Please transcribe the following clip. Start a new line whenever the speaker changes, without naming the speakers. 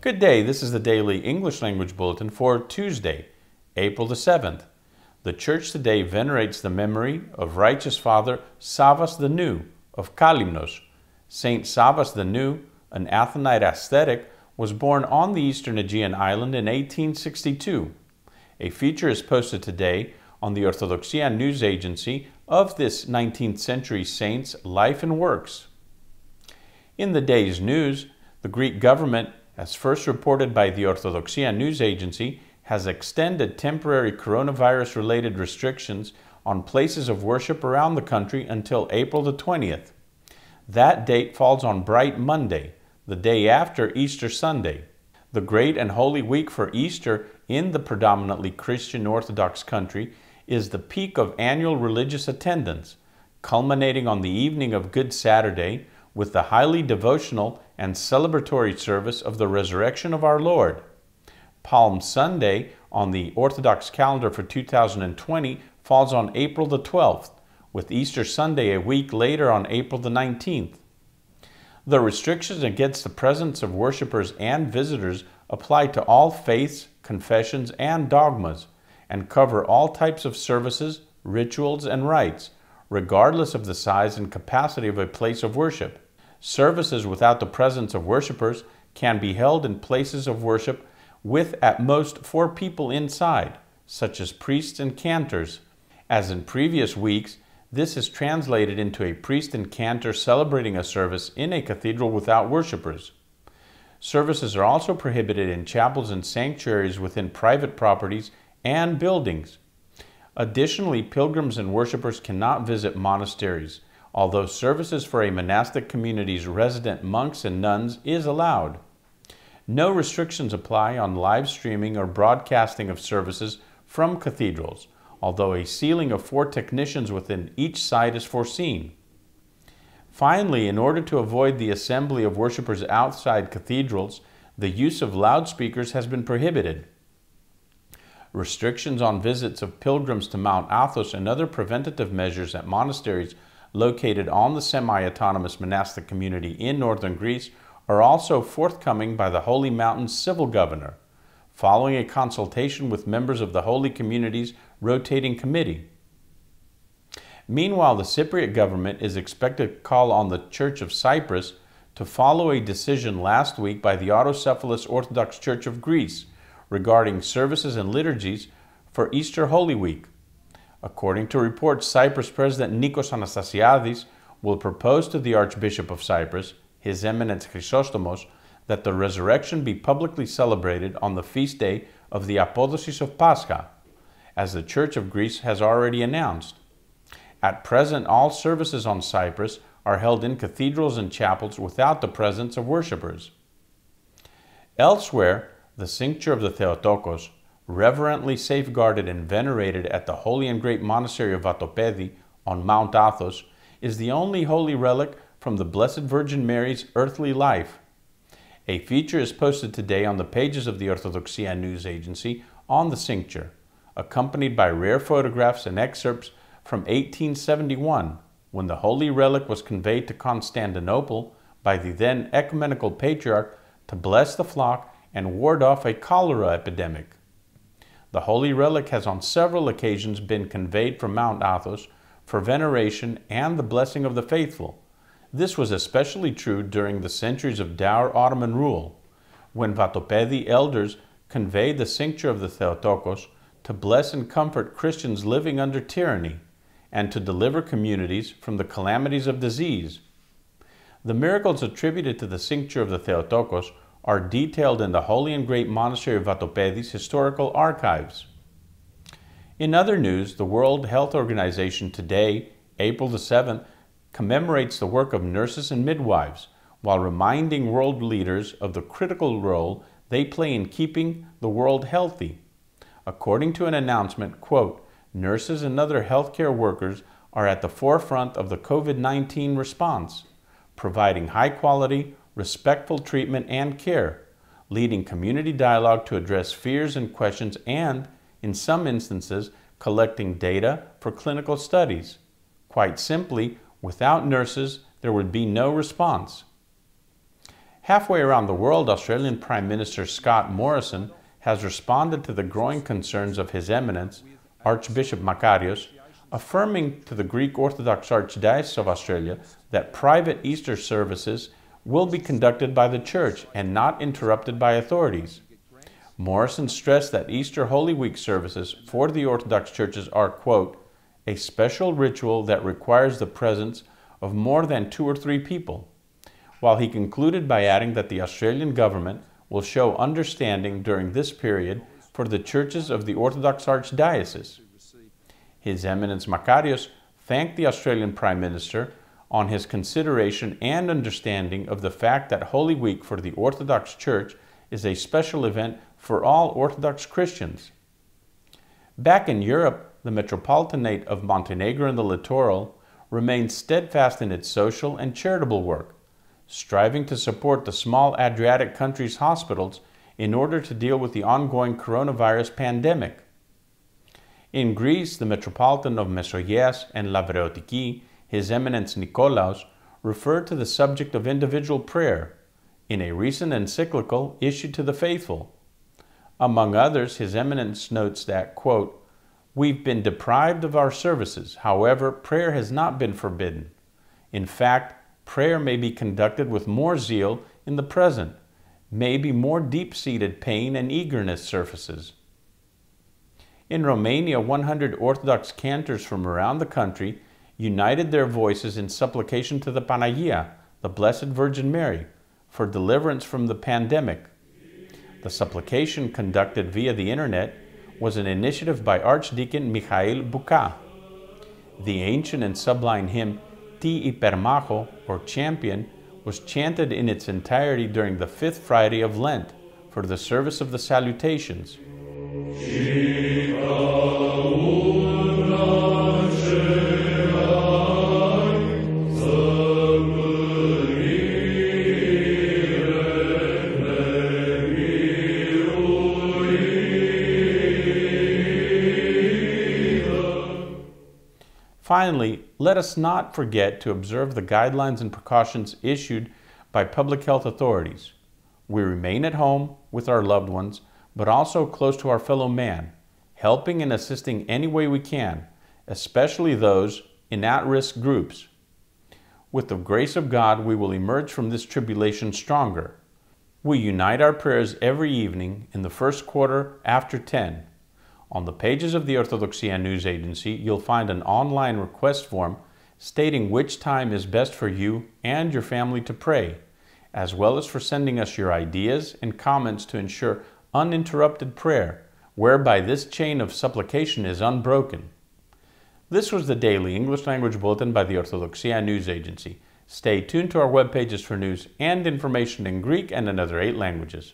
Good day, this is the Daily English Language Bulletin for Tuesday, April the 7th. The Church today venerates the memory of righteous Father Savas the New of Kalymnos. Saint Savas the New, an Athonite ascetic, was born on the eastern Aegean island in 1862. A feature is posted today on the Orthodoxia news agency of this 19th century saint's life and works. In the day's news, the Greek government, as first reported by the Orthodoxia news agency, has extended temporary coronavirus-related restrictions on places of worship around the country until April the 20th. That date falls on Bright Monday, the day after Easter Sunday. The great and holy week for Easter in the predominantly Christian Orthodox country is the peak of annual religious attendance, culminating on the evening of Good Saturday with the highly devotional and celebratory service of the resurrection of our Lord. Palm Sunday on the Orthodox calendar for 2020 falls on April the 12th, with Easter Sunday a week later on April the 19th. The restrictions against the presence of worshipers and visitors apply to all faiths, confessions, and dogmas, and cover all types of services, rituals, and rites, regardless of the size and capacity of a place of worship. Services without the presence of worshipers can be held in places of worship with at most 4 people inside, such as priests and cantors. As in previous weeks, this is translated into a priest and cantor celebrating a service in a cathedral without worshipers. Services are also prohibited in chapels and sanctuaries within private properties and buildings. Additionally, pilgrims and worshipers cannot visit monasteries, although services for a monastic community's resident monks and nuns is allowed. No restrictions apply on live streaming or broadcasting of services from cathedrals, although a ceiling of 4 technicians within each site is foreseen. Finally, in order to avoid the assembly of worshipers outside cathedrals, the use of loudspeakers has been prohibited. Restrictions on visits of pilgrims to Mount Athos and other preventative measures at monasteries located on the semi-autonomous monastic community in northern Greece are also forthcoming by the Holy Mountain's civil governor, following a consultation with members of the Holy Community's rotating committee. Meanwhile, the Cypriot government is expected to call on the Church of Cyprus to follow a decision last week by the Autocephalous Orthodox Church of Greece regarding services and liturgies for Easter Holy Week. According to reports, Cyprus President Nikos Anastasiadis will propose to the Archbishop of Cyprus, His Eminence Chrysostomos, that the resurrection be publicly celebrated on the feast day of the Apodosis of Pascha, as the Church of Greece has already announced. At present, all services on Cyprus are held in cathedrals and chapels without the presence of worshippers. Elsewhere, the cincture of the Theotokos, reverently safeguarded and venerated at the holy and great monastery of Vatopedi on Mount Athos, is the only holy relic from the Blessed Virgin Mary's earthly life. A feature is posted today on the pages of the Orthodoxia news agency on the cincture, accompanied by rare photographs and excerpts from 1871, when the holy relic was conveyed to Constantinople by the then ecumenical patriarch to bless the flock and ward off a cholera epidemic. The holy relic has on several occasions been conveyed from Mount Athos for veneration and the blessing of the faithful. This was especially true during the centuries of dour Ottoman rule, when Vatopedi elders conveyed the cincture of the Theotokos to bless and comfort Christians living under tyranny and to deliver communities from the calamities of disease. The miracles attributed to the cincture of the Theotokos are detailed in the Holy and Great Monastery of Vatopedi's historical archives. In other news, the World Health Organization today, April the 7th, commemorates the work of nurses and midwives, while reminding world leaders of the critical role they play in keeping the world healthy. According to an announcement, quote, "Nurses and other healthcare workers are at the forefront of the COVID-19 response, providing high-quality, respectful treatment and care, leading community dialogue to address fears and questions and, in some instances, collecting data for clinical studies. Quite simply, without nurses, there would be no response." Halfway around the world, Australian Prime Minister Scott Morrison has responded to the growing concerns of His Eminence, Archbishop Makarios, affirming to the Greek Orthodox Archdiocese of Australia that private Easter services will be conducted by the Church and not interrupted by authorities. Morrison stressed that Easter Holy Week services for the Orthodox churches are, quote, a special ritual that requires the presence of more than 2 or 3 people, while he concluded by adding that the Australian government will show understanding during this period for the churches of the Orthodox Archdiocese. His Eminence Makarios thanked the Australian Prime Minister on his consideration and understanding of the fact that Holy Week for the Orthodox Church is a special event for all Orthodox Christians. Back in Europe, the Metropolitanate of Montenegro and the Littoral remains steadfast in its social and charitable work, striving to support the small Adriatic countries' hospitals in order to deal with the ongoing coronavirus pandemic. In Greece, the Metropolitan of Mesogias and Lavreotiki, His Eminence Nikolaos, referred to the subject of individual prayer in a recent encyclical issued to the faithful. Among others, His Eminence notes that, quote, we've been deprived of our services, however, prayer has not been forbidden. In fact, prayer may be conducted with more zeal in the present, maybe more deep-seated pain and eagerness surfaces. In Romania, 100 Orthodox cantors from around the country united their voices in supplication to the Panagia, the Blessed Virgin Mary, for deliverance from the pandemic. The supplication, conducted via the internet, was an initiative by Archdeacon Michael Buca. The ancient and sublime hymn Ti Hypermacho, or Champion, was chanted in its entirety during the 5th Friday of Lent for the service of the salutations. Finally, let us not forget to observe the guidelines and precautions issued by public health authorities. We remain at home with our loved ones, but also close to our fellow man, helping and assisting any way we can, especially those in at-risk groups. With the grace of God, we will emerge from this tribulation stronger. We unite our prayers every evening in the first quarter after 10. On the pages of the Orthodoxia News Agency, you'll find an online request form stating which time is best for you and your family to pray, as well as for sending us your ideas and comments to ensure uninterrupted prayer, whereby this chain of supplication is unbroken. This was the Daily English Language Bulletin by the Orthodoxia News Agency. Stay tuned to our web pages for news and information in Greek and in other 8 languages.